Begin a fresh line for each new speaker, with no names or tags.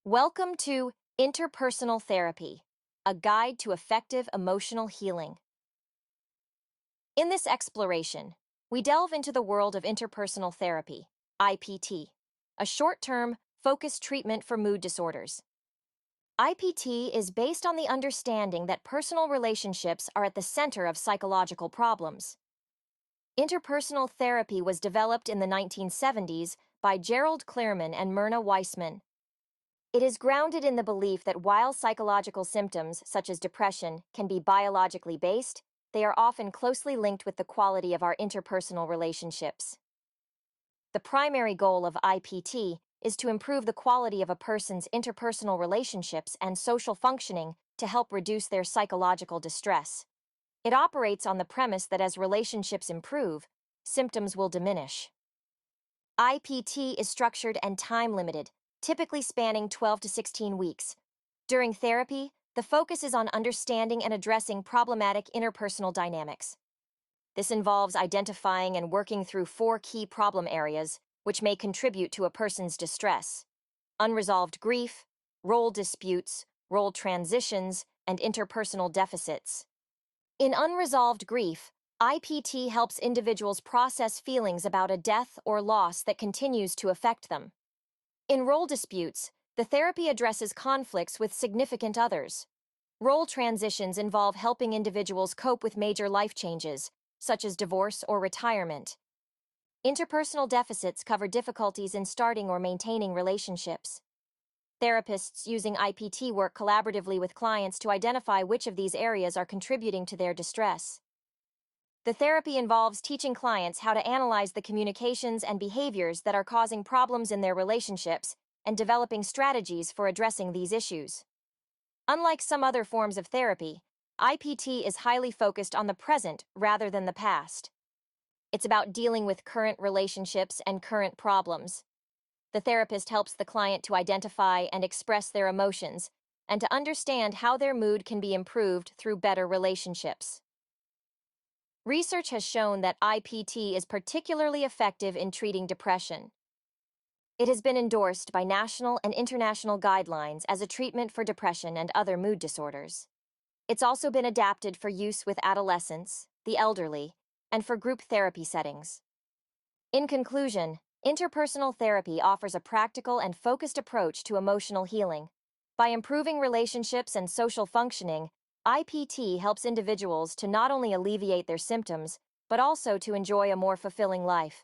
Welcome to Interpersonal Therapy, a guide to effective emotional healing. In this exploration, we delve into the world of interpersonal therapy, IPT, a short-term, focused treatment for mood disorders. IPT is based on the understanding that personal relationships are at the center of psychological problems. Interpersonal therapy was developed in the 1970s by Gerald Clearman and Myrna Weissman. It is grounded in the belief that while psychological symptoms, such as depression, can be biologically based, they are often closely linked with the quality of our interpersonal relationships. The primary goal of IPT is to improve the quality of a person's interpersonal relationships and social functioning to help reduce their psychological distress. It operates on the premise that as relationships improve, symptoms will diminish. IPT is structured and time-limited, typically spanning 12 to 16 weeks. During therapy, the focus is on understanding and addressing problematic interpersonal dynamics. This involves identifying and working through 4 key problem areas, which may contribute to a person's distress: unresolved grief, role disputes, role transitions, and interpersonal deficits. In unresolved grief, IPT helps individuals process feelings about a death or loss that continues to affect them. In role disputes, the therapy addresses conflicts with significant others. Role transitions involve helping individuals cope with major life changes, such as divorce or retirement. Interpersonal deficits cover difficulties in starting or maintaining relationships. Therapists using IPT work collaboratively with clients to identify which of these areas are contributing to their distress. The therapy involves teaching clients how to analyze the communications and behaviors that are causing problems in their relationships and developing strategies for addressing these issues. Unlike some other forms of therapy, IPT is highly focused on the present rather than the past. It's about dealing with current relationships and current problems. The therapist helps the client to identify and express their emotions and to understand how their mood can be improved through better relationships. Research has shown that IPT is particularly effective in treating depression. It has been endorsed by national and international guidelines as a treatment for depression and other mood disorders. It's also been adapted for use with adolescents, the elderly, and for group therapy settings. In conclusion, interpersonal therapy offers a practical and focused approach to emotional healing. By improving relationships and social functioning, IPT helps individuals to not only alleviate their symptoms, but also to enjoy a more fulfilling life.